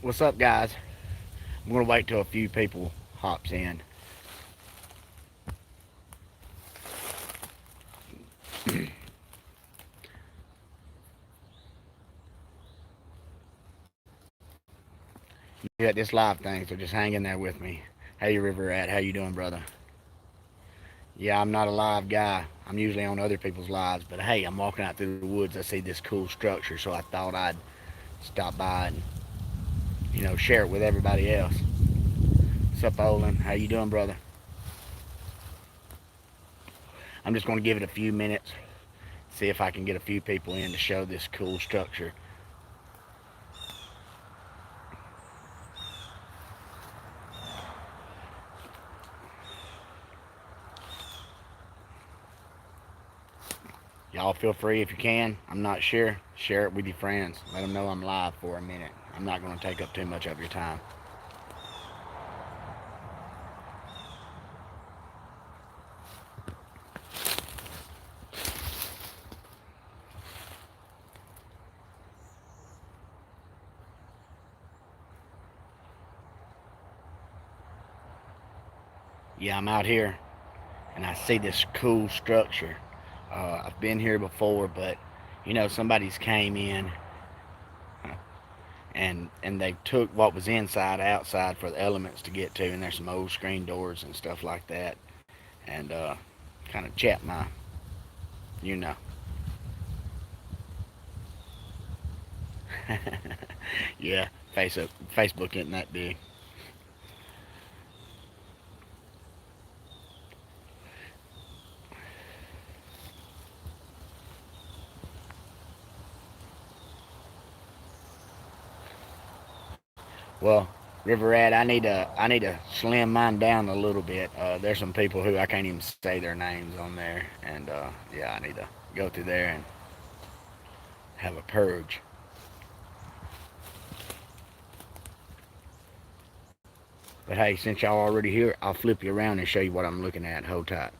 What's up, guys? I'm gonna wait till a few people hops in. You got this live thing, so just hang in there with me. Hey, River Rat, how you doing, brother? Yeah, I'm not a live guy. I'm usually on other people's lives, but hey, I'm walking out through the woods. I see this cool structure, so I thought I'd stop by and share it with everybody else. What's up, Olin? How you doing, brother? I'm just gonna give it a few minutes, see if I can get a few people in to show this cool structure. Y'all feel free if you can. I'm not sure. Share it with your friends. Let them know I'm live for a minute. I'm not going to take up too much of your time. Yeah, I'm out here and I see this cool structure. I've been here before, but somebody's came in and they took what was inside outside for the elements to get to, and there's some old screen doors and stuff like that, and kind of chapped my, you know. Yeah, Facebook isn't that big. Well, River Rat, I need to slim mine down a little bit. There's some people who I can't even say their names on there, and yeah, I need to go through there and have a purge. But hey, since y'all already here, I'll flip you around and show you what I'm looking at. Hold tight.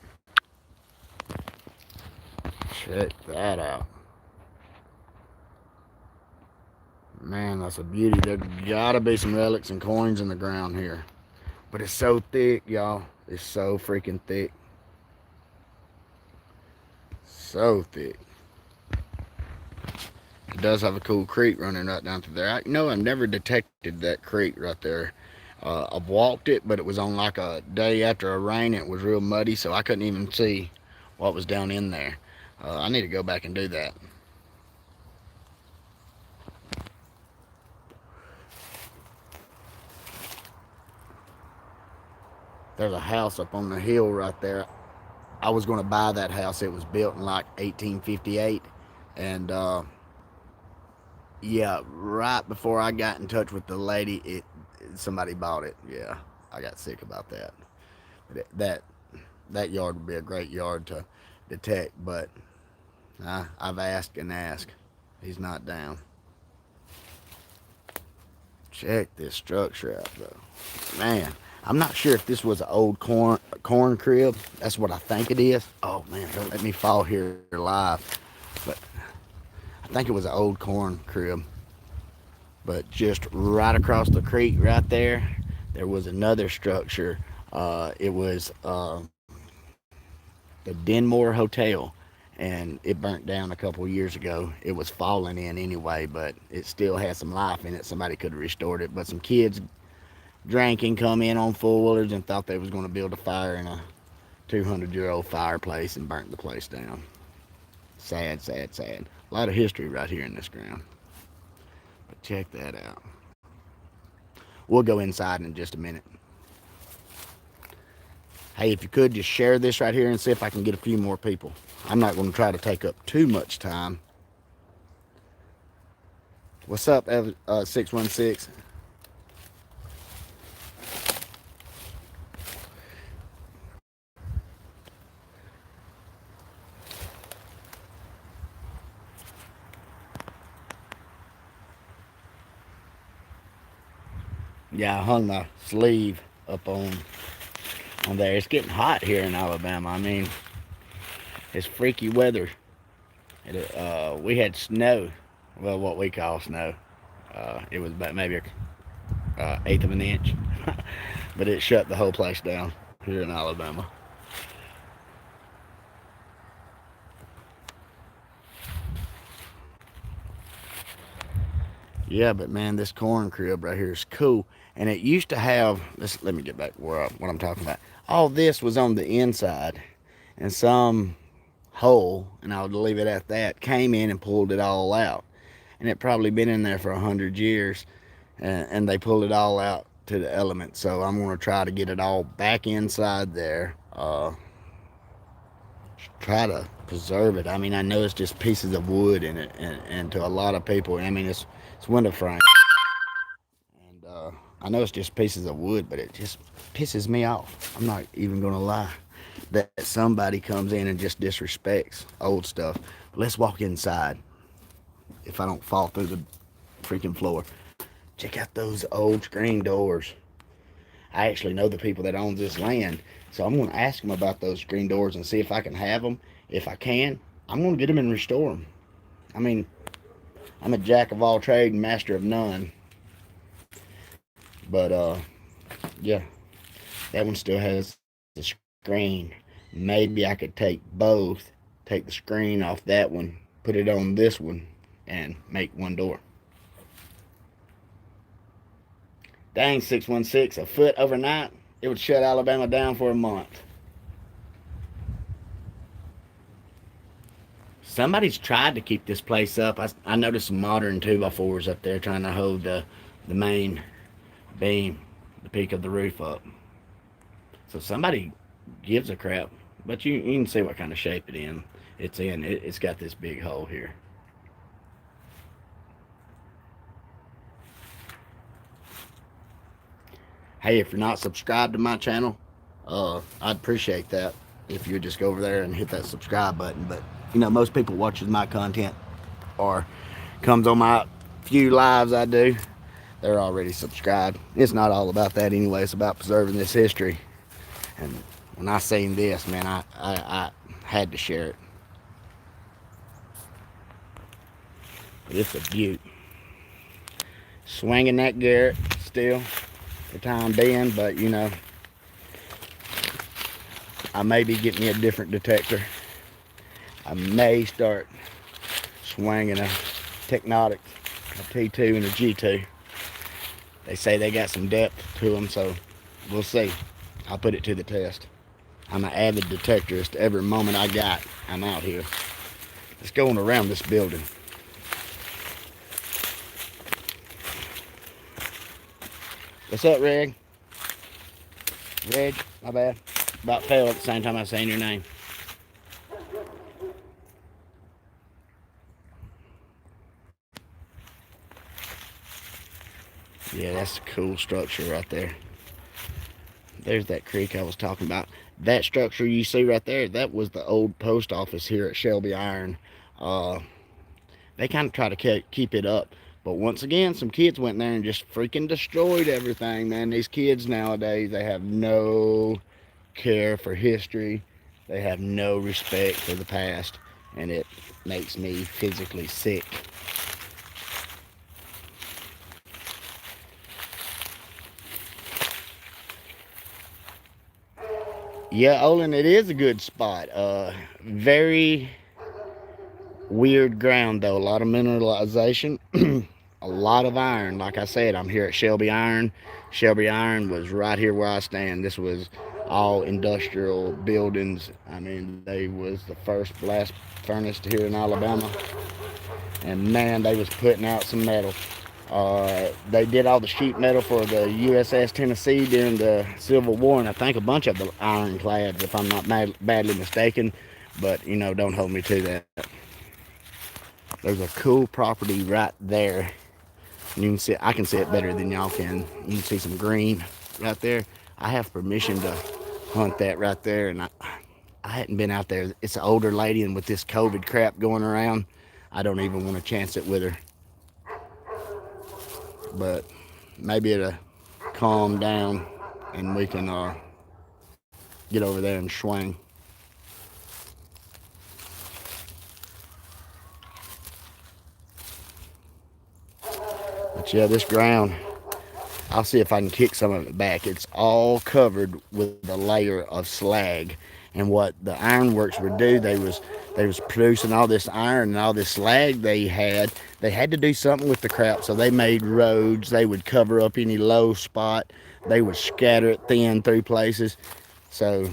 Check that out. Man, that's a beauty. There gotta be some relics and coins in the ground here. But it's so thick, y'all. It's so freaking thick. So thick. It does have a cool creek running right down through there. I've never detected that creek right there. I've walked it, but it was on like a day after a rain. It was real muddy, so I couldn't even see what was down in there. I need to go back and do that. There's a house up on the hill right there. I was going to buy that house. It was built in like 1858, and yeah, right before I got in touch with the lady, somebody bought it. Yeah, I got sick about that. That that yard would be a great yard to detect, but I've asked and asked. He's not down. Check this structure out, though. Man, I'm not sure if this was an old corn crib. That's what I think it is. Oh man, don't let me fall here live. But I think it was an old corn crib. But just right across the creek, right there was another structure. It was the Denmore Hotel, and it burnt down a couple of years ago. It was falling in anyway, but it still had some life in it. Somebody could have restored it, but some kids drank and come in on four-wheelers and thought they was going to build a fire in a 200-year-old fireplace and burnt the place down. Sad, sad, sad. A lot of history right here in this ground. But check that out. We'll go inside in just a minute. Hey, if you could just share this right here and see if I can get a few more people. I'm not going to try to take up too much time. What's up, 616? Yeah, I hung my sleeve up on there. It's getting hot here in Alabama. I mean, it's freaky weather. We had snow. Well, what we call snow. It was about maybe eighth of an inch. But it shut the whole place down here in Alabama. Yeah, but man, this corn crib right here is cool. And it used to have this. Let me get back to what I'm talking about. All this was on the inside, and some hole, and I'll leave it at that, came in and pulled it all out. And it probably been in there for 100 years, and they pulled it all out to the elements. So I'm going to try to get it all back inside there. Try to preserve it. I mean, I know it's just pieces of wood in it, and to a lot of people, I mean, it's window frame, and I know it's just pieces of wood, but it just pisses me off. I'm not even gonna lie, that somebody comes in and just disrespects old stuff. But let's walk inside. If I don't fall through the freaking floor, check out those old screen doors. I actually know the people that own this land, so I'm going to ask them about those screen doors and see if I can have them. If I can, I'm going to get them and restore them. I mean, I'm a jack of all trades and master of none. But yeah, that one still has the screen. Maybe I could take both, take the screen off that one, put it on this one, and make one door. Dang, 616, a foot overnight, it would shut Alabama down for a month. Somebody's tried to keep this place up. I noticed some modern 2x4s up there trying to hold the main beam, the peak of the roof up. So somebody gives a crap. But you can see what kind of shape it's in. It's got this big hole here. Hey, if you're not subscribed to my channel, I'd appreciate that if you would just go over there and hit that subscribe button. But you know, most people watches my content or comes on my few lives I do, they're already subscribed. It's not all about that anyway. It's about preserving this history. And when I seen this, man, I had to share it. But it's a beaut. Swinging that Garrett still for time being, but you know, I may be getting me a different detector. I may start swinging a Technotic, a T2 and a G2. They say they got some depth to them, so we'll see. I'll put it to the test. I'm an avid detectorist. Every moment I got, I'm out here. Let's go on around this building. What's up, Reg? Reg, my bad. About fell at the same time I was saying your name. Yeah, that's a cool structure right there. There's that creek I was talking about. That structure you see right there, that was the old post office here at Shelby Iron. They kind of try to keep it up. But once again, some kids went there and just freaking destroyed everything, man. These kids nowadays, they have no care for history. They have no respect for the past. And it makes me physically sick. Yeah, Olin, it is a good spot. Very weird ground, though. A lot of mineralization. A lot of iron. Like I said, I'm here at Shelby Iron. Shelby Iron was right here where I stand. This was all industrial buildings. I mean, they was the first blast furnace here in Alabama. And man, they was putting out some metal. They did all the sheet metal for the USS Tennessee during the Civil War, and I think a bunch of the ironclads, if I'm not badly mistaken. But, you know, don't hold me to that. There's a cool property right there. You can see, I can see it better than y'all can. You can see some green right there. I have permission to hunt that right there, and I hadn't been out there. It's an older lady, and with this COVID crap going around, I don't even want to chance it with her. But maybe it'll calm down and we can get over there and swing. But yeah, this ground, I'll see if I can kick some of it back. It's all covered with a layer of slag. And what the ironworks would do, they was producing all this iron and all this slag they had to do something with the crap, so they made roads. They would cover up any low spot. They would scatter it thin through places. So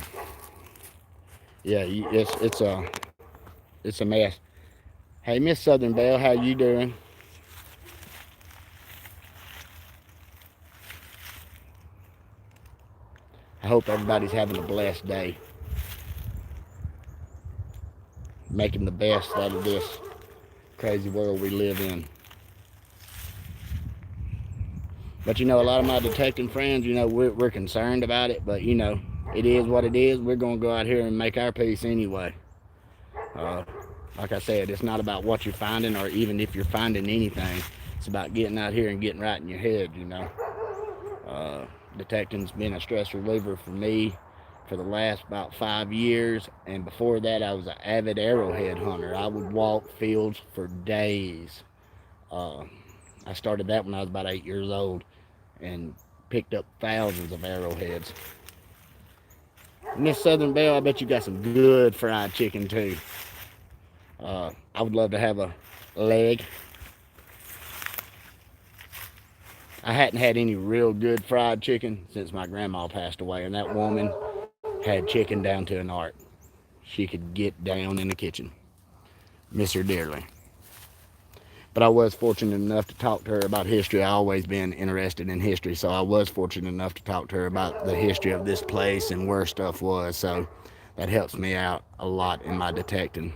yeah, it's a mess. Hey, Miss Southern Belle, how you doing? I hope everybody's having a blessed day, making the best out of this crazy world we live in. But a lot of my detecting friends, we're concerned about it, but it is what it is. We're gonna go out here and make our peace anyway. Uh, like I said, it's not about what you're finding or even if you're finding anything. It's about getting out here and getting right in your head. Detecting's been a stress reliever for me for the last about 5 years, and before that I was an avid arrowhead hunter. I would walk fields for days. uh, I started that when I was about 8 years old and picked up thousands of arrowheads. Miss Southern Belle, I bet you got some good fried chicken too. I would love to have a leg. I hadn't had any real good fried chicken since my grandma passed away, and that woman had chicken down to an art. She could get down in the kitchen. Miss her dearly. But I was fortunate enough to talk to her about history. I always been interested in history, so I was fortunate enough to talk to her about the history of this place and where stuff was. So that helps me out a lot in my detecting.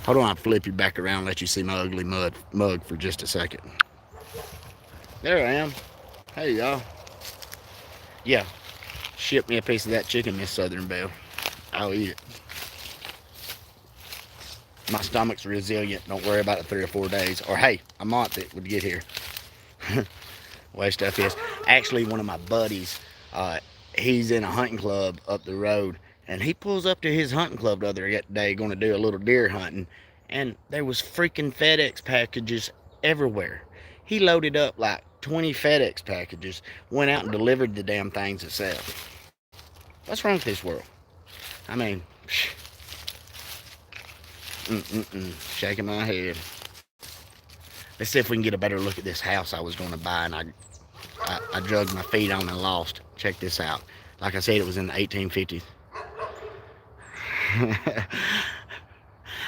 Hold on, I'll flip you back around and let you see my ugly mug for just a second. There I am. Hey, y'all. Yeah, ship me a piece of that chicken, Miss Southern Belle. I'll eat it. My stomach's resilient. Don't worry about it 3 or 4 days. Or, hey, a month it would get here. Way stuff is. Actually, one of my buddies, he's in a hunting club up the road, and he pulls up to his hunting club the other day going to do a little deer hunting, and there was freaking FedEx packages everywhere. He loaded up like 20 FedEx packages, went out and delivered the damn things himself. What's wrong with this world? I mean, shaking my head. Let's see if we can get a better look at this house I was going to buy, and I drugged my feet on and lost. Check this out. Like I said, it was in the 1850s.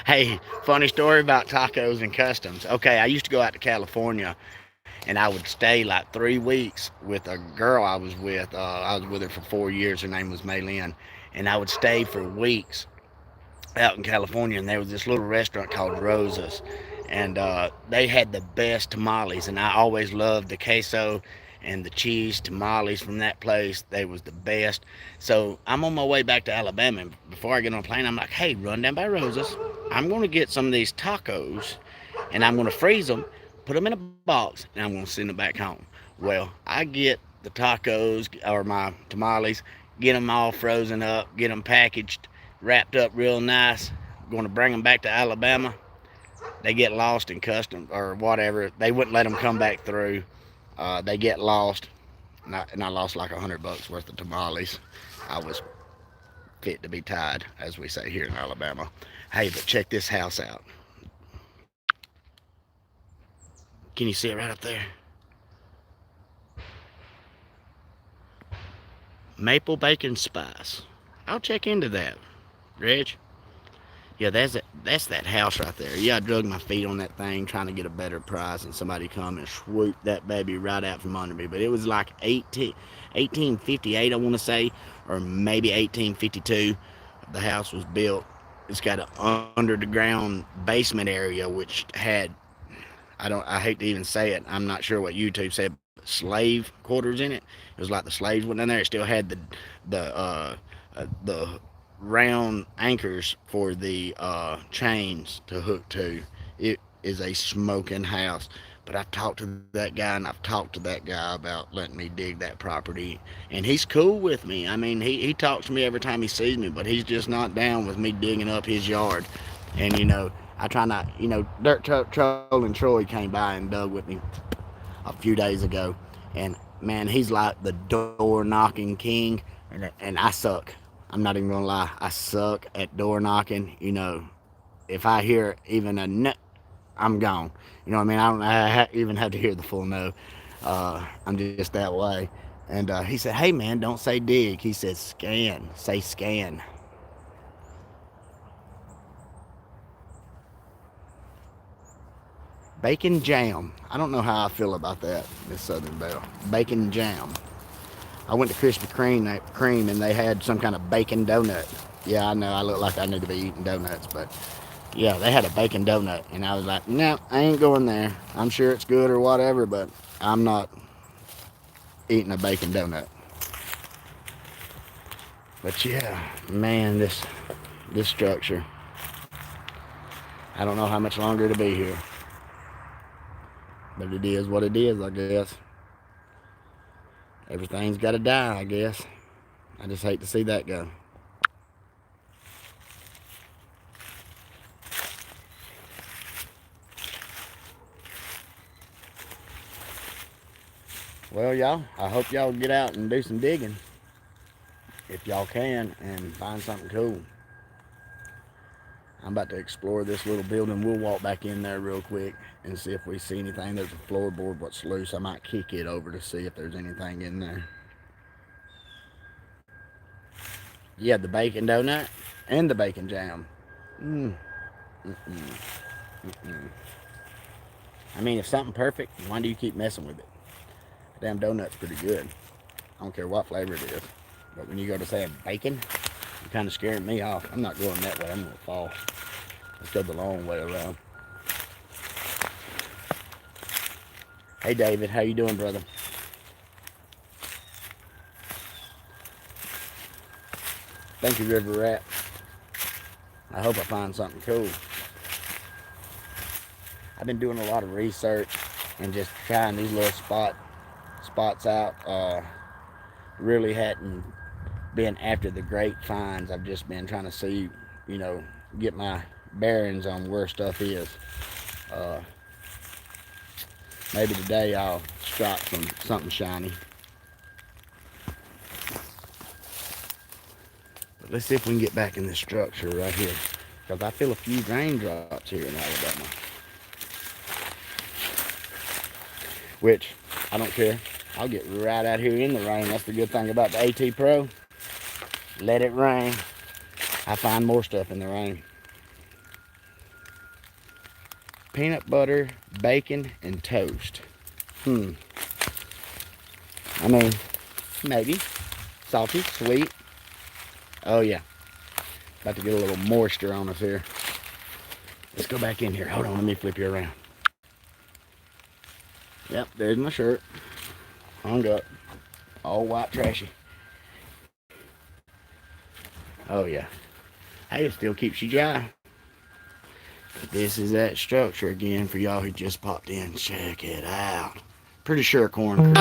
Hey, funny story about tacos and customs. Okay, I used to go out to California, and I would stay like 3 weeks with a girl I was with. I was with her for 4 years. Her name was Maylin, and I would stay for weeks out in California, and there was this little restaurant called Rosa's, and they had the best tamales, and I always loved the queso and the cheese tamales from that place. They was the best. So I'm on my way back to Alabama, and before I get on a plane, I'm like, hey, run down by Rosa's. I'm going to get some of these tacos, and I'm going to freeze them, put them in a box, and I'm going to send them back home. Well, I get the tacos, or my tamales, get them all frozen up, get them packaged, wrapped up real nice. Going to bring them back to Alabama. They get lost in customs or whatever. They wouldn't let them come back through. They get lost, and I lost like $100 worth of tamales. I was fit to be tied, as we say here in Alabama. Hey, but check this house out. Can you see it right up there? Maple Bacon Spice. I'll check into that, Reg. Yeah, that's that house right there. Yeah, I drug my feet on that thing trying to get a better price, and somebody come and swoop that baby right out from under me. But it was like 1858, I want to say, or maybe 1852. The house was built. It's got an under the ground basement area, which had, I hate to even say it, I'm not sure what YouTube said, but slave quarters in it. It was like the slaves went in there. It still had the round anchors for the chains to hook to. It is a smoking house. But I've talked to that guy, and I've talked to that guy about letting me dig that property, and he's cool with me. I mean, he talks to me every time he sees me, but he's just not down with me digging up his yard. And I try not, Dirt Trolling Troy came by and dug with me a few days ago, and man, he's like the door knocking king, and I suck. I'm not even gonna lie, I suck at door knocking. You know, if I hear even a no, I'm gone. You know what I mean? I don't even have to hear the full no. I'm just that way. And he said, "Hey man, don't say dig." He said, "Scan. Say scan." Bacon jam. I don't know how I feel about that, Miss Southern Belle. Bacon jam. I went to Krispy Kreme and they had some kind of bacon donut. Yeah, I know I look like I need to be eating donuts, but yeah, they had a bacon donut, and I was like, no, I ain't going there. I'm sure it's good or whatever, but I'm not eating a bacon donut. But yeah, man, this structure. I don't know how much longer to be here, but it is what it is, I guess. Everything's got to die, I guess. I just hate to see that go. Well, y'all, I hope y'all get out and do some digging if y'all can and find something cool. I'm about to explore this little building. We'll walk back in there real quick and see if we see anything. There's a floorboard what's loose. I might kick it over to see if there's anything in there. Yeah, the bacon donut and the bacon jam. Mm. Mm-mm. Mm-mm. I mean, if something perfect, why do you keep messing with it? The damn donut's pretty good. I don't care what flavor it is. But when you go to say bacon, you're kind of scaring me off. I'm not going that way. I'm going to fall. Let's go the long way around. Hey, David. How you doing, brother? Thank you, River Rat. I hope I find something cool. I've been doing a lot of research and just trying these little spots out. Really hadn't been after the great finds. I've just been trying to see, you know, get my bearings on where stuff is. Uh, maybe today I'll strike something shiny. But let's see if we can get back in this structure right here, because I feel a few raindrops here in Alabama. Which, I don't care. I'll get right out here in the rain. That's the good thing about the AT Pro. Let it rain. I find more stuff in the rain. Peanut butter, bacon, and toast. I mean, maybe. Salty, sweet. Oh yeah. About to get a little moisture on us here. Let's go back in here. Hold on, let me flip you around. Yep, there's my shirt. Hung up. All white trashy. Oh yeah. Hey, it still keeps you dry. This is that structure again for y'all who just popped in. Check it out. Pretty sure corn.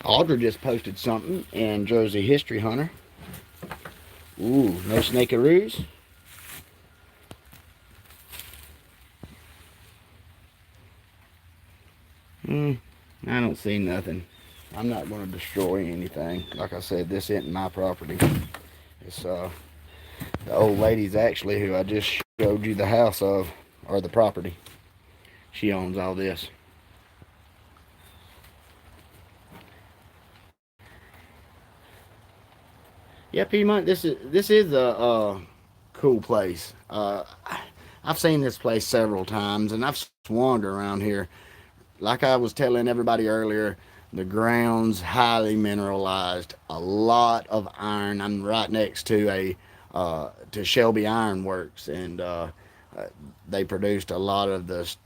Audra just posted something in Jersey History Hunter. Ooh, no snakearoos. I don't see nothing. I'm not going to destroy anything. Like I said, this isn't my property. It's the old lady's actually who I just showed you the house of, or the property. She owns all this. Yeah, Piedmont. This is a cool place. I've seen this place several times, and I've wandered around here. Like I was telling everybody earlier, the ground's highly mineralized. A lot of iron. I'm right next to to Shelby Iron Works, and they produced a lot of the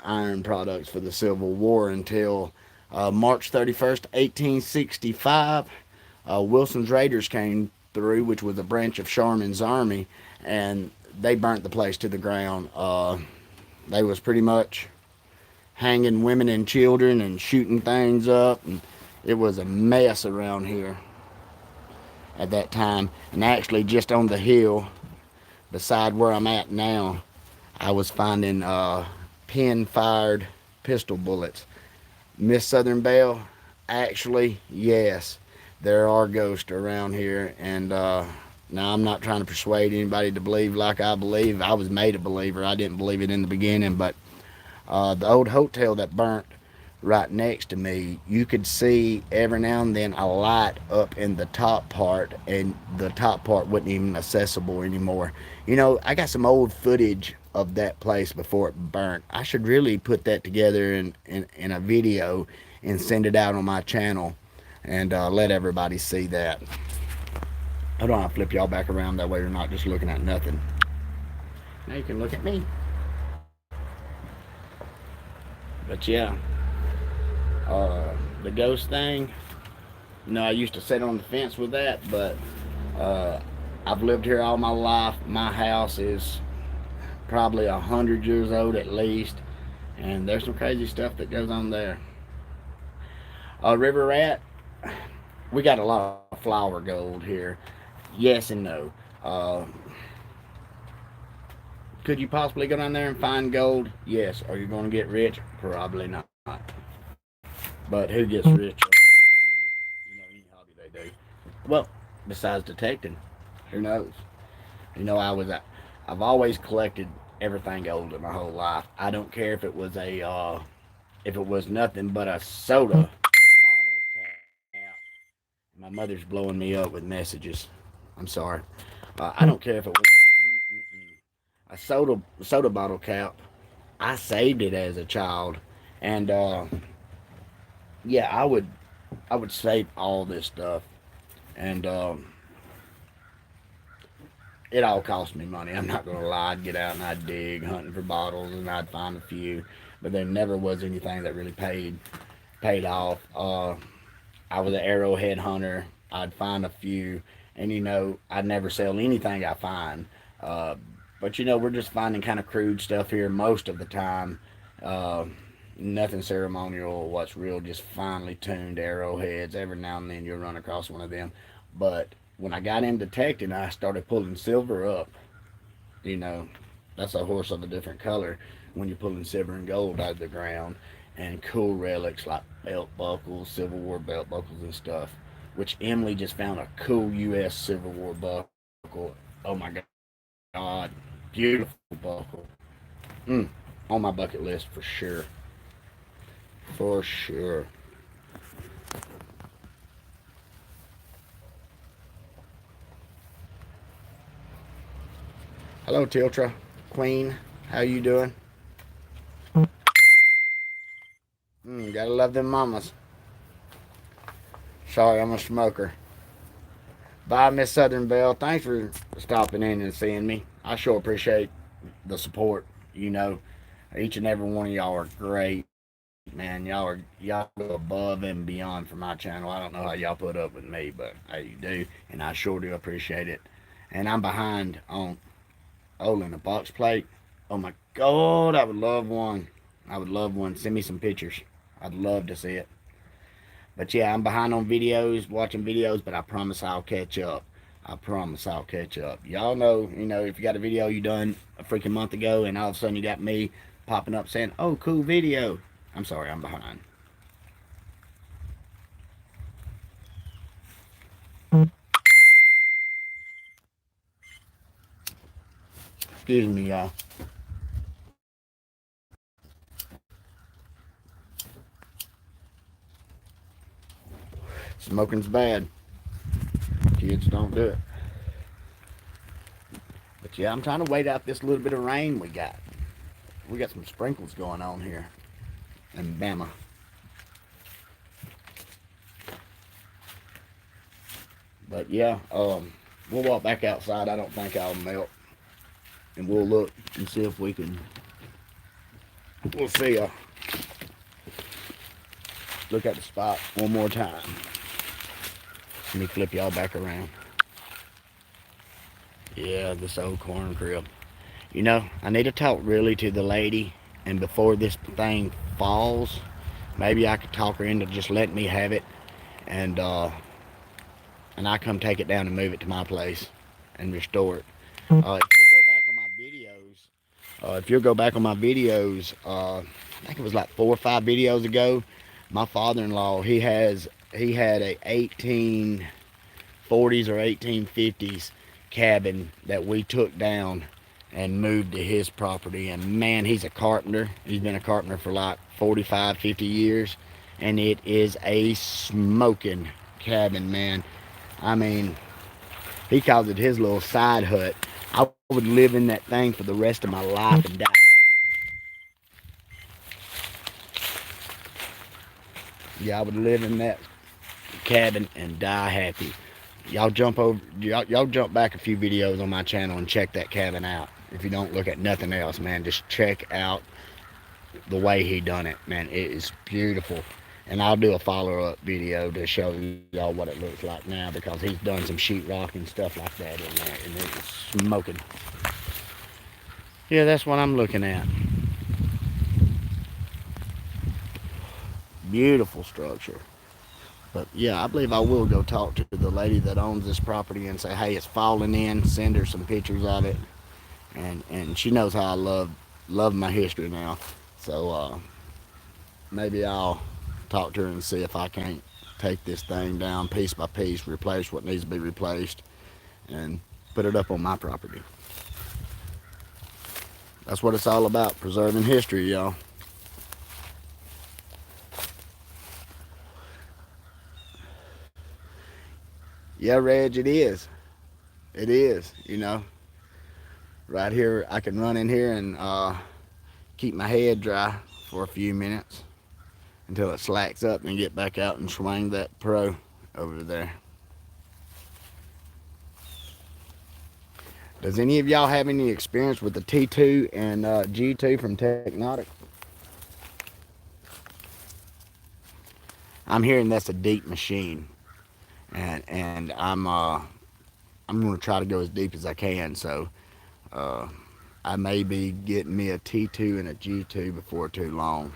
iron products for the Civil War until March 31st, 1865. Wilson's Raiders came through, which was a branch of Sherman's army, and they burnt the place to the ground. They was pretty much hanging women and children and shooting things up, and it was a mess around here at that time. And actually, just on the hill beside where I'm at now, I was finding pin-fired pistol bullets. Miss Southern Belle, actually, yes, there are ghosts around here, and now I'm not trying to persuade anybody to believe like I believe. I was made a believer. I didn't believe it in the beginning, but the old hotel that burnt right next to me, you could see every now and then a light up in the top part, and the top part wasn't even accessible anymore. You know, I got some old footage of that place before it burnt. I should really put that together in a video and send it out on my channel and let everybody see that. I don't want to flip y'all back around, that way you're not just looking at nothing. Now you can look at me. But yeah, the ghost thing, you know, I used to sit on the fence with that, but I've lived here all my life. My house is probably 100 years old at least, and there's some crazy stuff that goes on there. River Rat, we got a lot of flower gold here. Yes and no. Could you possibly go down there and find gold? Yes. Are you going to get rich? Probably not. But who gets rich on anything, you know, any hobby they do? Well, besides detecting, who knows? You know, I've always collected everything gold in my whole life. I don't care if it was nothing but a soda bottle cap. My mother's blowing me up with messages. I'm sorry. I don't care if it was a soda bottle cap. I saved it as a child, and yeah, I would save all this stuff, and it all cost me money. I'm not gonna lie. I'd get out and I'd dig hunting for bottles, and I'd find a few, but there never was anything that really paid off. I was an arrowhead hunter. I'd find a few, and you know, I'd never sell anything I find. Uh, but you know, we're just finding kind of crude stuff here most of the time. Uh, Nothing ceremonial. What's real? Just finely tuned arrowheads. Every now and then you'll run across one of them. But when I got into detecting, I started pulling silver up. You know, that's a horse of a different color when you're pulling silver and gold out of the ground, and cool relics like belt buckles, Civil War belt buckles and stuff. Which Emily just found a cool U.S. Civil War buckle. Oh my God, beautiful buckle. Mm, on my bucket list for sure. For sure. Hello, Tiltra Queen. How you doing? Gotta love them mamas. Sorry, I'm a smoker. Bye, Miss Southern Belle. Thanks for stopping in and seeing me. I sure appreciate the support. You know, each and every one of y'all are great, man. Y'all go above and beyond for my channel. I don't know how y'all put up with me, but hey, you do, and I sure do appreciate it. And I'm behind on in a box plate. Oh my God, I would love one. I would love one. Send me some pictures. I'd love to see it. But yeah, I'm behind on videos, watching videos, but I promise I'll catch up. I promise I'll catch up. Y'all know, you know, if you got a video you done a freaking month ago and all of a sudden you got me popping up saying, oh, cool video. I'm sorry, I'm behind. Excuse me, y'all. Smoking's bad. Kids don't do it. But yeah, I'm trying to wait out this little bit of rain we got. We got some sprinkles going on here in Bama. But yeah, we'll walk back outside. I don't think I'll melt, and we'll look and see if we can. We'll see. Look at the spot one more time. Let me flip y'all back around. Yeah, this old corn crib. You know, I need to talk really to the lady, and before this thing falls, maybe I could talk her into just letting me have it, and I come take it down and move it to my place and restore it. If you go back on my videos, If you'll go back on my videos, I think it was like 4 or 5 videos ago, my father-in-law, he had a 1840s or 1850s cabin that we took down and moved to his property. And man, he's a carpenter. He's been a carpenter for like 45, 50 years. And it is a smoking cabin, man. I mean, he calls it his little side hut. I would live in that thing for the rest of my life and die happy. Yeah, I would live in that cabin and die happy. Y'all jump back a few videos on my channel and check that cabin out. If you don't look at nothing else, man, just check out the way he done it, man. It is beautiful. And I'll do a follow-up video to show y'all what it looks like now, because he's done some sheetrock and stuff like that in there, and it is smoking. Yeah, that's what I'm looking at. Beautiful structure. But yeah, I believe I will go talk to the lady that owns this property and say, hey, it's falling in. Send her some pictures of it. And she knows how I love my history now. So maybe I'll talk to her and see if I can't take this thing down piece by piece, replace what needs to be replaced, and put it up on my property. That's what it's all about, preserving history, y'all. Yeah, Reg, it is. It is, you know. Right here, I can run in here and keep my head dry for a few minutes until it slacks up and get back out and swing that Pro over there. Does any of y'all have any experience with the T2 and G2 from Technotic? I'm hearing that's a deep machine, and I'm going to try to go as deep as I can. So I may be getting me a T2 and a G2 before too long.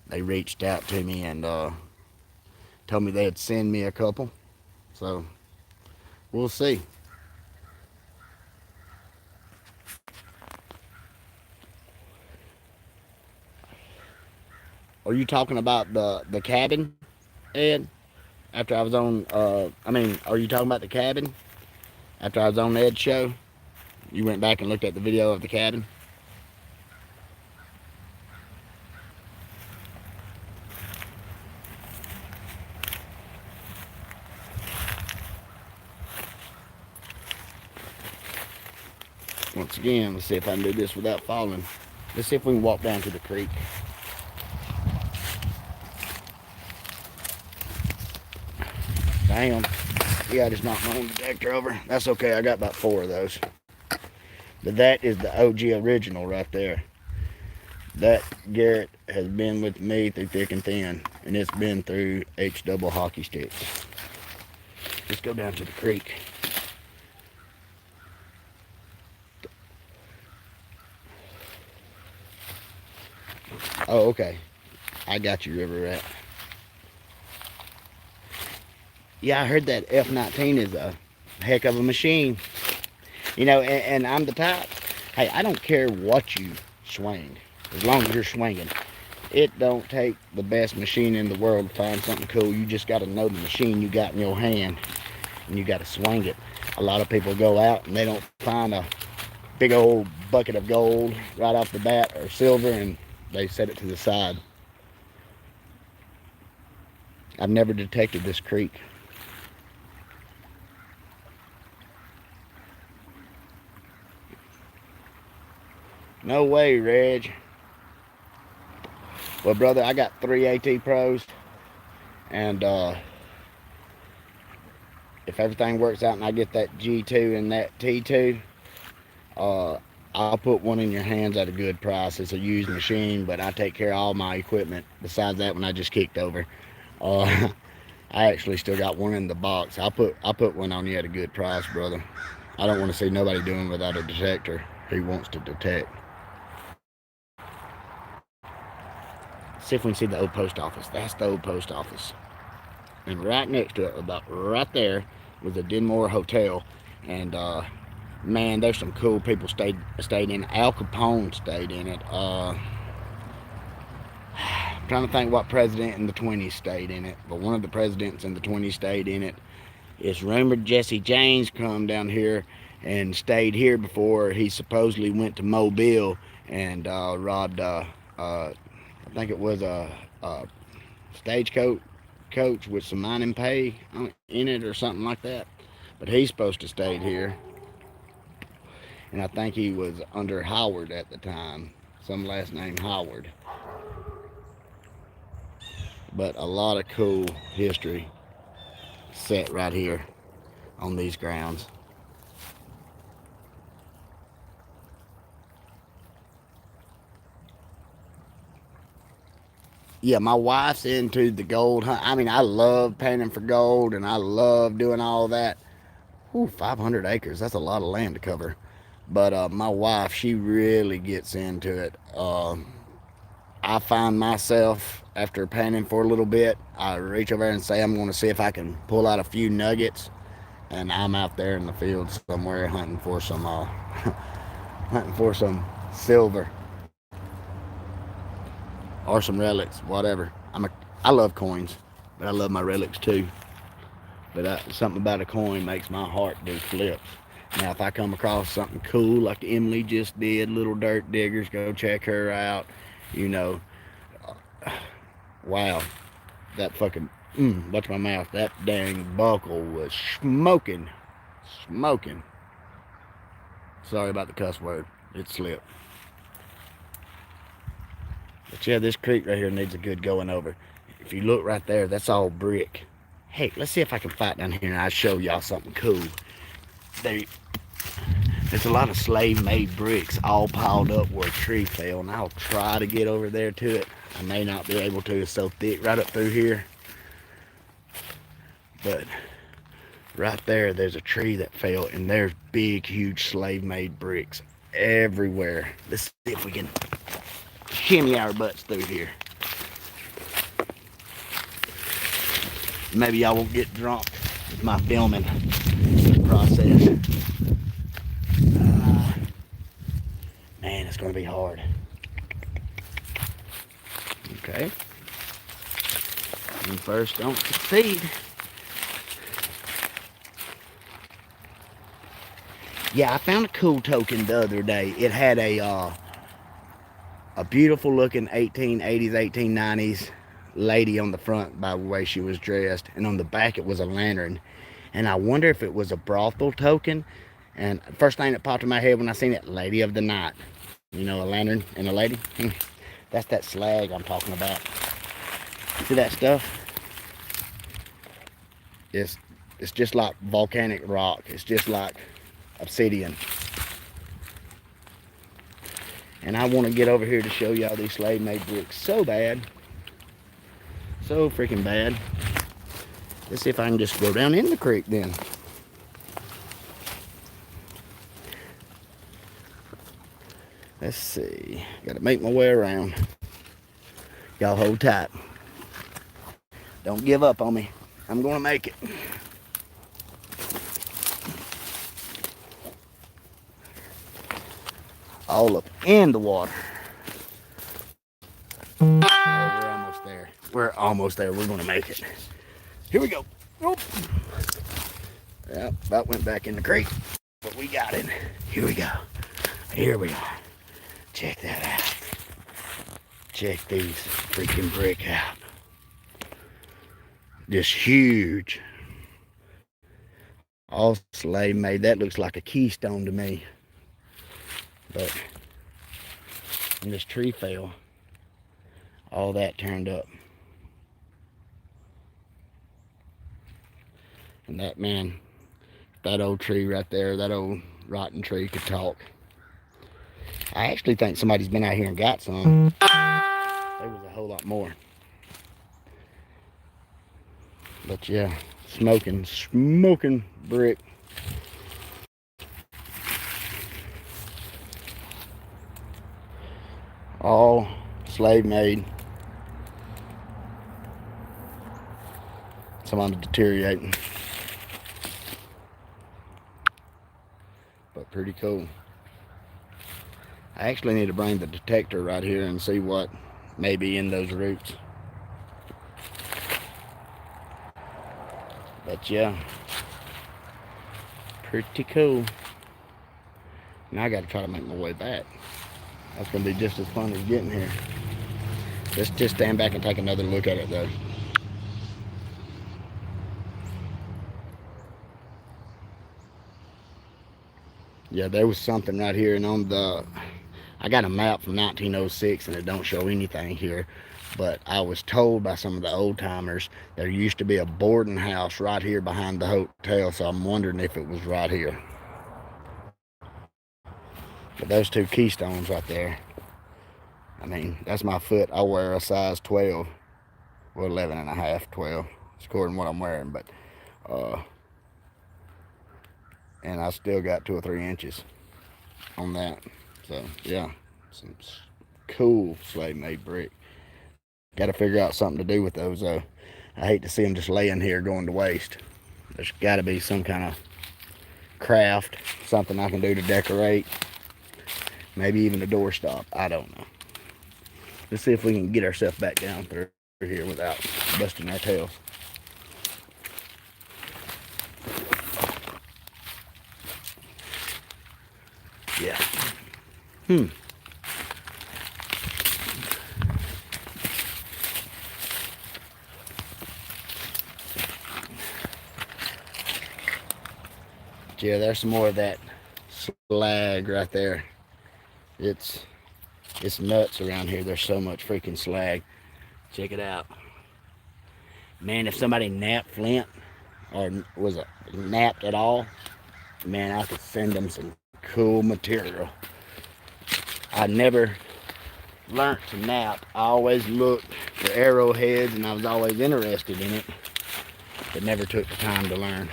They reached out to me and told me they'd send me a couple. So we'll see. Are you talking about the cabin, Ed? After I was on, are you talking about the cabin? After I was on Ed's show, you went back and looked at the video of the cabin? Once again, let's see if I can do this without falling. Let's see if we can walk down to the creek. Damn. Yeah, I just knocked my own detector over. That's okay. I got about 4 of those. But that is the OG original right there. That Garrett has been with me through thick and thin. And it's been through H-double hockey sticks. Let's go down to the creek. Oh, okay. I got you, River Rat. Yeah, I heard that F-19 is a heck of a machine. You know, and I'm the type, hey, I don't care what you swing, as long as you're swinging. It don't take the best machine in the world to find something cool. You just got to know the machine you got in your hand, and you got to swing it. A lot of people go out and they don't find a big old bucket of gold right off the bat, or silver, and they set it to the side. I've never detected this creek. No way, Reg. Well, brother, I got 3 AT Pros, and if everything works out and I get that G2 and that T2, I'll put one in your hands at a good price. It's a used machine, but I take care of all my equipment. Besides that one I just kicked over, I actually still got one in the box. I'll put one on you at a good price, brother. I don't want to see nobody doing without a detector who wants to detect. See if we can see the old post office. That's the old post office. And right next to it, about right there, was the Dinmore Hotel. And Man, there's some cool people stayed in it. Al Capone stayed in it. I'm trying to think what president in the 20s stayed in it, but one of the presidents in the 20s stayed in it. It's rumored Jesse James come down here and stayed here before he supposedly went to Mobile and robbed. I think it was a stagecoach coach with some mining pay in it or something like that. But he's supposed to stayed here, and I think he was under Howard at the time, some last name Howard. But a lot of cool history set right here on these grounds. Yeah, my wife's into the gold hunt. I mean, I love panning for gold and I love doing all that. Ooh, 500 acres. That's a lot of land to cover. But my wife, she really gets into it. I find myself, after panning for a little bit, I reach over there and say I'm going to see if I can pull out a few nuggets. And I'm out there in the field somewhere hunting for some, hunting for some silver or some relics, whatever. I love coins, but I love my relics too. But something about a coin makes my heart do flips. Now, if I come across something cool like Emily just did, Little Dirt Diggers, go check her out. You know, wow, that fucking, watch my mouth. That dang buckle was smoking, smoking. Sorry about the cuss word. It slipped. But yeah, this creek right here needs a good going over. If you look right there, that's all brick. Hey, let's see if I can fight down here and I'll show y'all something cool. There's a lot of slave-made bricks all piled up where a tree fell, and I'll try to get over there to it. I may not be able to. It's so thick right up through here. But right there, there's a tree that fell, and there's big, huge slave-made bricks everywhere. Let's see if we can shimmy our butts through here. Maybe I won't get drunk with my filming process. Man, it's going to be hard. Okay. And first, don't succeed. Yeah, I found a cool token the other day. It had a beautiful looking 1880s, 1890s lady on the front by the way she was dressed, and on the back it was a lantern. And I wonder if it was a brothel token. And first thing that popped in my head when I seen it, Lady of the Night. You know, a lantern and a lady. That's that slag I'm talking about. See that stuff? It's just like volcanic rock. It's just like obsidian. And I want to get over here to show y'all these slave-made bricks so bad. So freaking bad. Let's see if I can just go down in the creek then. Let's see. Got to make my way around. Y'all hold tight. Don't give up on me. I'm going to make it. All up in the water. Oh, we're almost there. We're almost there. We're going to make it. Here we go. Oh. Yep, that went back in the creek. But we got it. Here we go. Here we are. Check that out. Check these freaking brick out. Just huge. All slave made. That looks like a keystone to me. But when this tree fell, all that turned up. And that, man, that old tree right there, that old rotten tree could talk. I actually think somebody's been out here and got some. There was a whole lot more. But yeah, smoking brick. All slave made. Some of them deteriorating. But pretty Pretty cool. I actually need to bring the detector right here and see what may be in those roots. But yeah, pretty cool. Now I got to try to make my way back. That's going to be just as fun as getting here. Let's just stand back and take another look at it though. Yeah, there was something right here, and on the, I got a map from 1906 and it don't show anything here, but I was told by some of the old timers there used to be a boarding house right here behind the hotel, so I'm wondering if it was right here. But those two keystones right there, I mean, that's my foot. I wear a size 12, well 11 and a half, 12, it's according to what I'm wearing, but and I still got 2 or 3 inches on that. So yeah, some cool slave made brick. Got to figure out something to do with those though. I hate to see them just laying here going to waste. There's got to be some kind of craft, something I can do to decorate, maybe even a doorstop. I don't know. Let's see if we can get ourselves back down through here without busting our tails. Yeah. Yeah, there's some more of that slag right there. It's nuts around here. There's so much freaking slag. Check it out. Man, if somebody napped Flint or was napped at all, man, I could send them some cool material. I never learned to nap. I always looked for arrowheads and I was always interested in it, but never took the time to learn.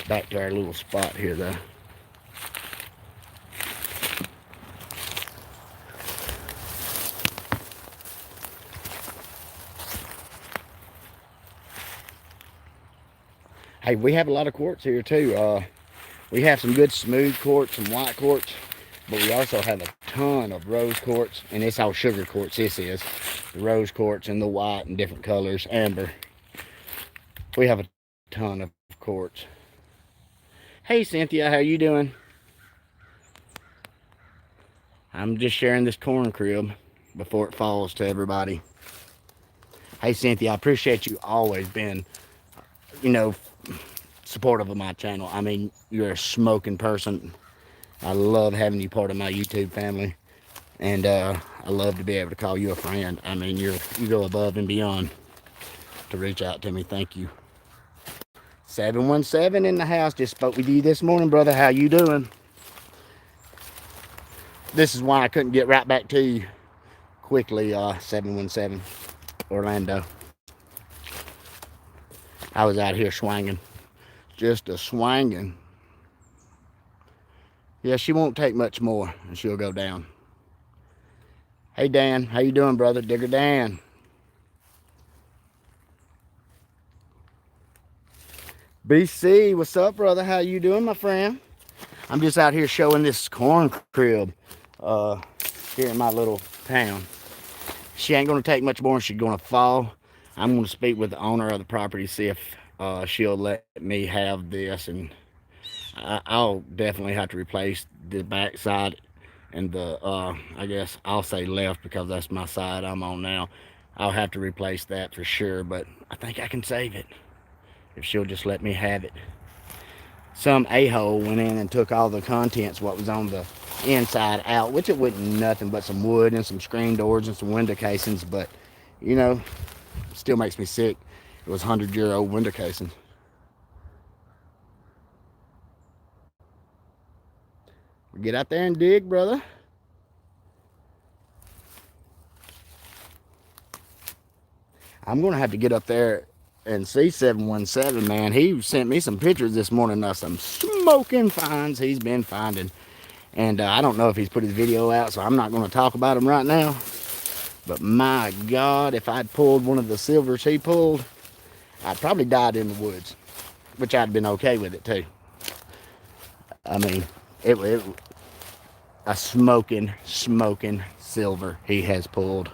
Back to our little spot here though. Hey, we have a lot of quartz here too. We have some good smooth quartz, some white quartz, but we also have a ton of rose quartz, and it's all sugar quartz. This is the rose quartz and the white and different colors, amber. We have a ton of quartz. Hey Cynthia, how you doing? I'm just sharing this corn crib before it falls to everybody. Hey Cynthia, I appreciate you always being, you know, supportive of my channel. I mean, you're a smoking person. I love having you part of my YouTube family, and I love to be able to call you a friend. I mean, you go above and beyond to reach out to me. Thank you. 717 in the house. Just spoke with you this morning, brother. How you doing? This is why I couldn't get right back to you quickly. 717 Orlando. I was out here swinging, just a swinging. Yeah, she won't take much more and she'll go down. Hey Dan, how you doing, brother? Digger Dan. BC, what's up, brother? How you doing, my friend? I'm just out here showing this corn crib here in my little town. She ain't gonna take much more and she's gonna fall. I'm gonna speak with the owner of the property, see if she'll let me have this, and I'll definitely have to replace the back side and the I guess I'll say left because that's my side I'm on now. I'll have to replace that for sure, but I think I can save it if she'll just let me have it. Some a-hole went in and took all the contents what was on the inside out, which it wasn't nothing but some wood and some screen doors and some window casings, but you know, still makes me sick. It was 100-year-old window casings. Get out there and dig, brother. I'm gonna have to get up there and see 717, man. He sent me some pictures this morning of some smoking finds he's been finding, and I don't know if he's put his video out, so I'm not going to talk about him right now. But my God, if I'd pulled one of the silvers he pulled, I'd probably died in the woods, which I'd been okay with it too. I mean, it a smoking silver he has pulled.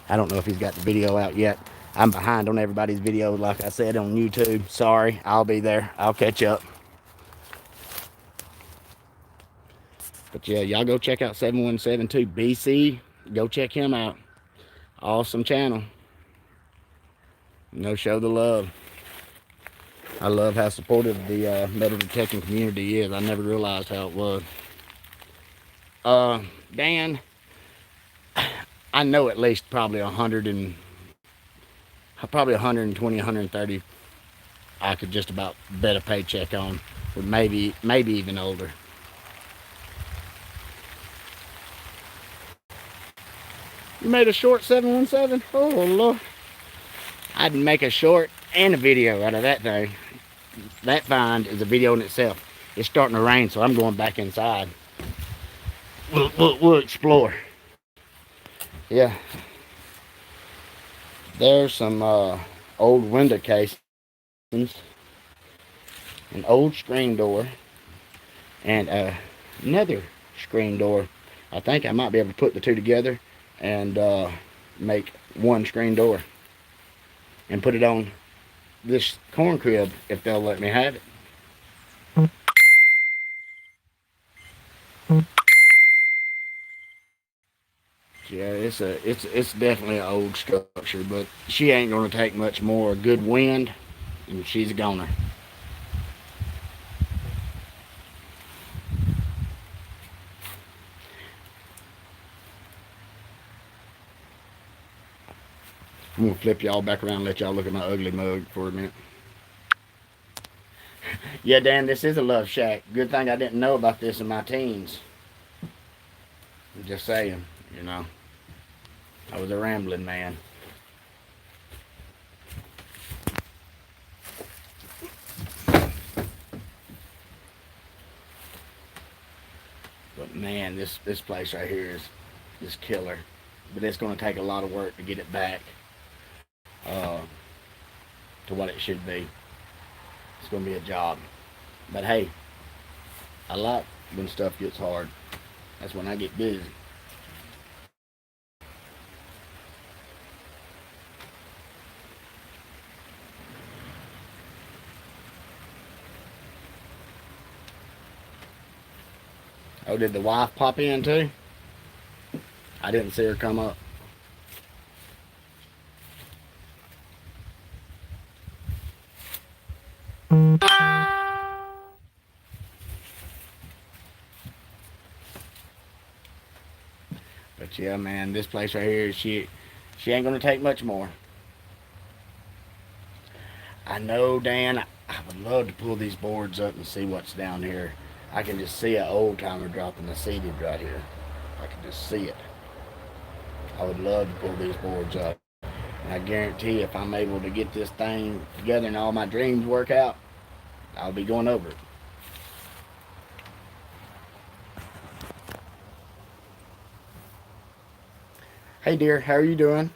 I don't know if he's got the video out yet. I'm behind on everybody's video, like I said, on YouTube. Sorry, I'll be there. I'll catch up. But yeah, y'all go check out 7172 BC. Go check him out. Awesome channel. Show the love. I love how supportive the metal detecting community is. I never realized how it was. Dan, I know at least probably 120, 130 I could just about bet a paycheck on, or maybe even older. You made a short 717? Oh Lord. I'd make a short and a video out of that thing. That find is a video in itself. It's starting to rain, so I'm going back inside. We'll explore. Yeah. There's some old window casings, an old screen door, and another screen door. I think I might be able to put the two together and make one screen door and put it on this corn crib if they'll let me have it. Yeah, it's definitely an old structure, but she ain't gonna take much more. A good wind, and she's a goner. I'm gonna flip y'all back around and let y'all look at my ugly mug for a minute. Yeah, Dan, this is a love shack. Good thing I didn't know about this in my teens. I'm just saying, I was a rambling man. But man, this place right here is killer. But it's going to take a lot of work to get it back to what it should be. It's going to be a job. But hey, I like when stuff gets hard. That's when I get busy. Oh, did the wife pop in too? I didn't see her come up. But yeah, man, this place right here, she ain't gonna take much more. I know, Dan, I would love to pull these boards up and see what's down here. I can just see an old timer dropping a seated right here. I can just see it. I would love to pull these boards up. And I guarantee if I'm able to get this thing together and all my dreams work out, I'll be going over it. Hey dear, how are you doing?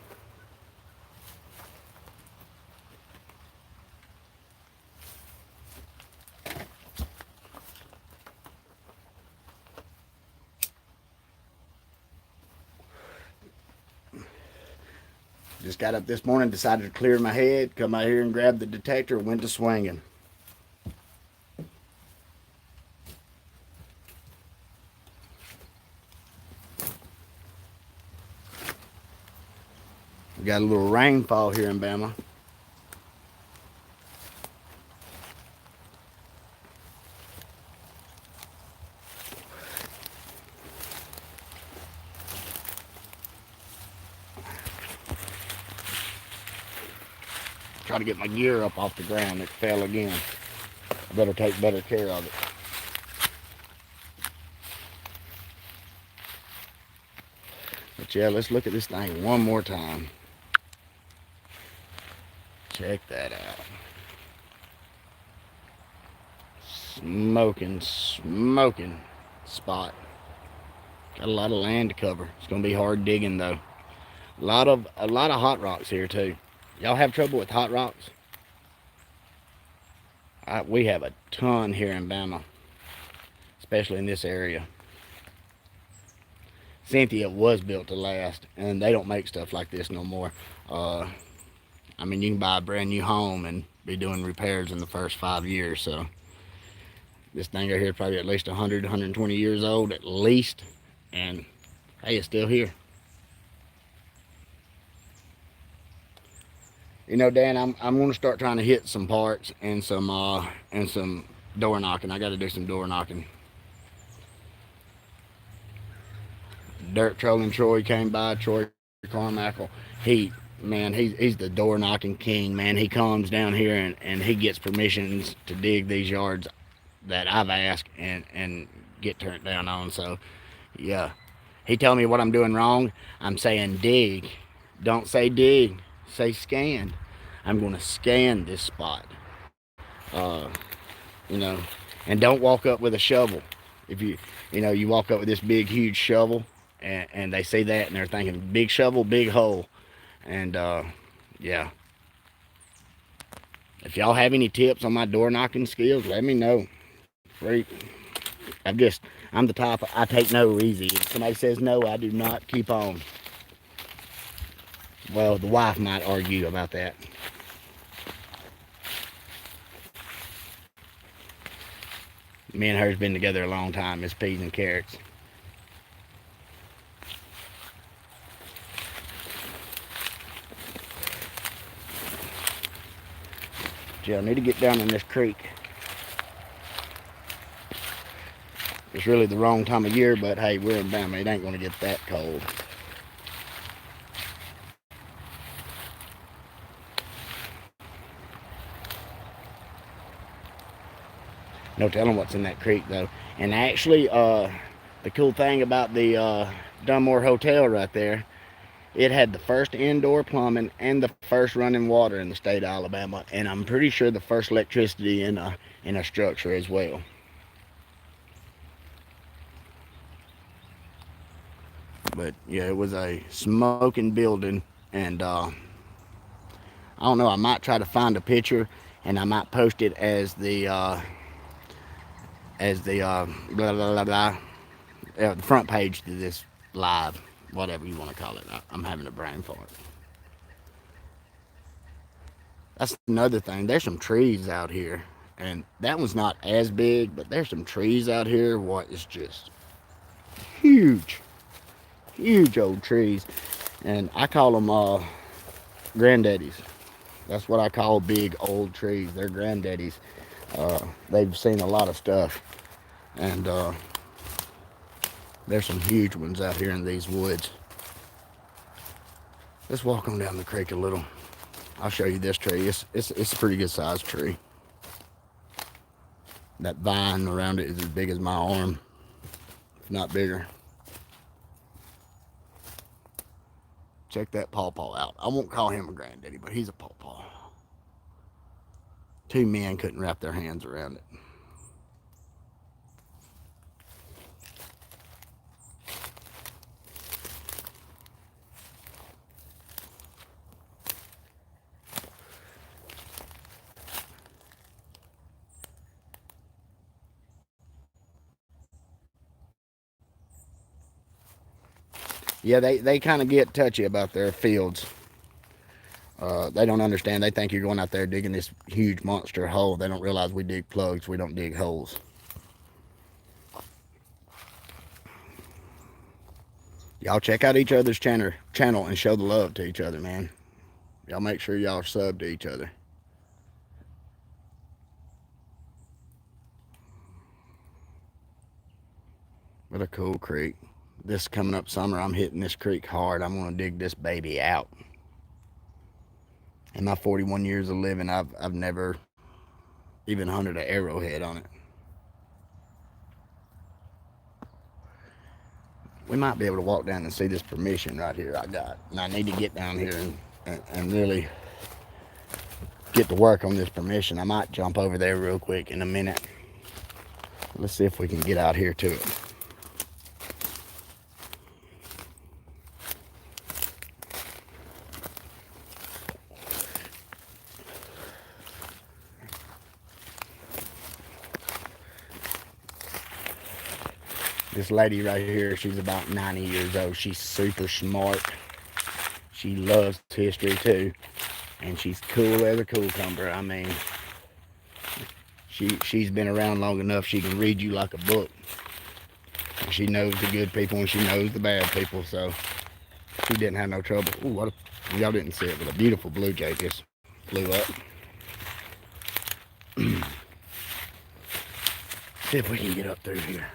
Just got up this morning, decided to clear my head, come out here and grab the detector, went to swinging. We got a little rainfall here in Bama. Try to get my gear up off the ground. It fell again. I better take better care of it. But yeah, let's look at this thing one more time. Check that out. Smoking spot. Got a lot of land to cover. It's gonna be hard digging though. A lot of hot rocks here too. Y'all have trouble with hot rocks? We have a ton here in Bama. especially in this area. Cynthia was built to last, and they don't make stuff like this no more. I mean, you can buy a brand new home and be doing repairs in the first 5 years. So this thing right here is probably at least 100, 120 years old at least, and hey, it's still here. You know, Dan, I'm gonna start trying to hit some parts and some door knocking. I got to do some door knocking. Dirt Trolling Troy came by. Troy Carmichael. He's the door knocking king, man. He comes down here and he gets permissions to dig these yards that I've asked and get turned down on. So yeah, he told me what I'm doing wrong. I'm saying dig. Don't say dig. Say scan. I'm going to scan this spot. Uh, you know, and don't walk up with a shovel. If you walk up with this big, huge shovel, and they see that and they're thinking big shovel, big hole. And yeah, if y'all have any tips on my door knocking skills, let me know. I'm the type, I take no easy. If somebody says no, I do not keep on. Well, the wife might argue about that. Me and her's been together a long time. It's peas and carrots. Gee, I need to get down in this creek. It's really the wrong time of year, but hey, we're in Bama. It ain't gonna get that cold. No telling what's in that creek though. And actually, the cool thing about the Dunmore Hotel right there, it had the first indoor plumbing and the first running water in the state of Alabama, and I'm pretty sure the first electricity in a structure as well. But yeah, it was a smoking building, and I don't know. I might try to find a picture, and I might post it as the blah blah blah the front page to this live, whatever you want to call it. I'm having a brain fart. That's another thing. There's some trees out here, and that one's not as big, but there's some trees out here. What is just huge, huge old trees, and I call them granddaddies. That's what I call big old trees. They're granddaddies. They've seen a lot of stuff, and there's some huge ones out here in these woods. Let's walk on down the creek a little. I'll show you this tree. It's a pretty good sized tree. That vine around it is as big as my arm, if not bigger. Check that pawpaw out. I won't call him a granddaddy, but he's a pawpaw. Two men couldn't wrap their hands around it. Yeah, they kind of get touchy about their fields. They don't understand. They think you're going out there digging this huge monster hole. They don't realize we dig plugs. We don't dig holes. Y'all check out each other's channel and show the love to each other, man. Y'all make sure y'all are sub to each other. What a cool creek. This coming up summer, I'm hitting this creek hard. I'm going to dig this baby out. In my 41 years of living, I've never even hunted an arrowhead on it. We might be able to walk down and see this permission right here I got. And I need to get down here and really get to work on this permission. I might jump over there real quick in a minute. Let's see if we can get out here to it. This lady right here, she's about 90 years old. She's super smart. She loves history too. And she's cool as a cucumber. I mean, she's been around long enough she can read you like a book. She knows the good people and she knows the bad people, so she didn't have no trouble. Ooh, y'all didn't see it, but a beautiful blue jay just flew up. See if we can get up through here.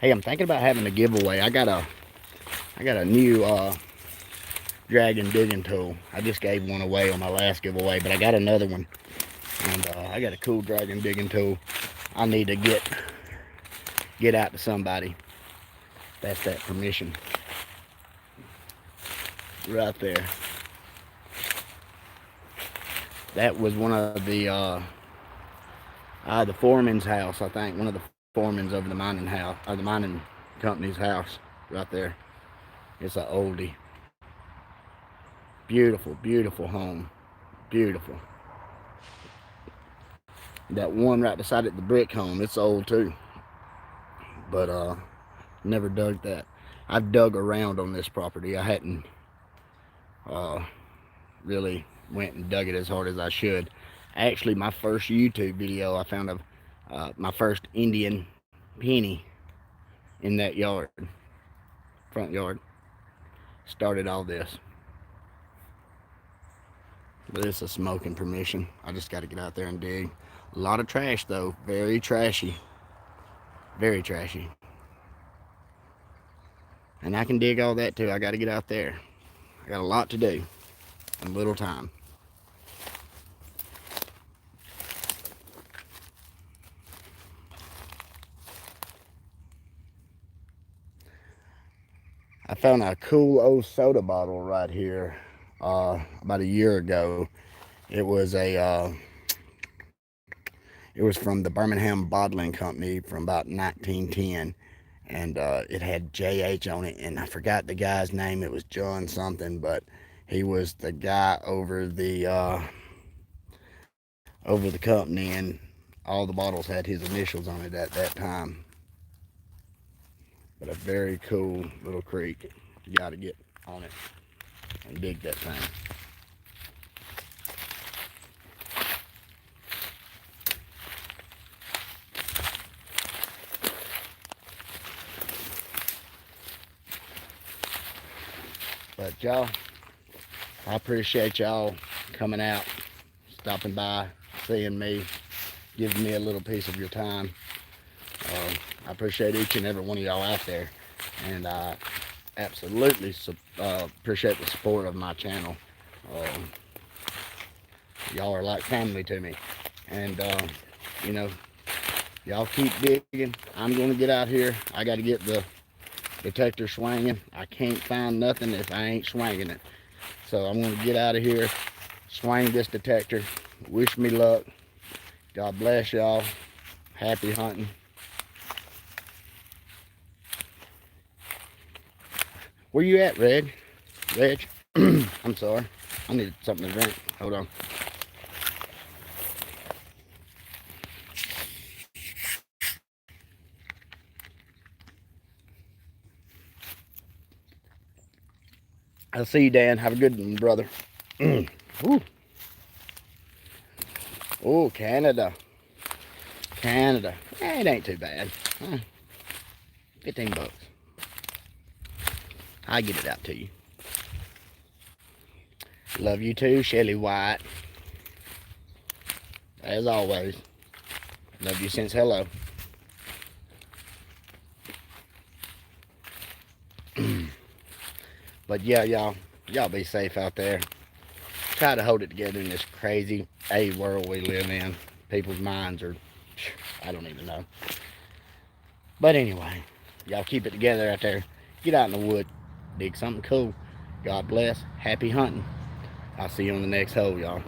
Hey, I'm thinking about having a giveaway. I got a new dragon digging tool. I just gave one away on my last giveaway, but I got another one. And I got a cool dragon digging tool. I need to get out to somebody. That's that permission. Right there. That was one of the foreman's house, I think. One of the foreman's over the mining house, or the mining company's house, right there. It's an oldie. Beautiful, beautiful home. Beautiful. That one right beside it, the brick home, it's old too. But never dug that. I've dug around on this property. I hadn't really went and dug it as hard as I should. Actually, my first YouTube video, I found my first Indian penny in that yard, front yard. Started all this. But it's a smoking permission. I just got to get out there and dig. A lot of trash though, very trashy. Very trashy. And I can dig all that too. I got to get out there. I got a lot to do in little time. I found a cool old soda bottle right here about a year ago. It was from the Birmingham Bottling Company from about 1910, and it had JH on it, and I forgot the guy's name. It was John something, but he was the guy over the company, and all the bottles had his initials on it at that time. But a very cool little creek. You got to get on it and dig that thing. But y'all, I appreciate y'all coming out, stopping by, seeing me, giving me a little piece of your time. I appreciate each and every one of y'all out there, and I absolutely appreciate the support of my channel. Y'all are like family to me, and you know, y'all keep digging. I'm going to get out here. I got to get the detector swinging. I can't find nothing if I ain't swinging it, so I'm going to get out of here, swing this detector. Wish me luck. God bless y'all. Happy hunting. Where you at, Reg? Reg? I'm sorry. I need something to drink. Hold on. I'll see you, Dan. Have a good one, brother. Ooh. Oh, Canada. Canada. It ain't too bad. 15 bucks. I'll get it out to you. Love you too, Shelly White. As always. Love you since hello. But yeah, y'all be safe out there. Try to hold it together in this crazy world we live in. People's minds are, I don't even know. But anyway, y'all keep it together out there. Get out in the wood. Dig something cool. God bless. Happy hunting. I'll see you on the next hole, y'all.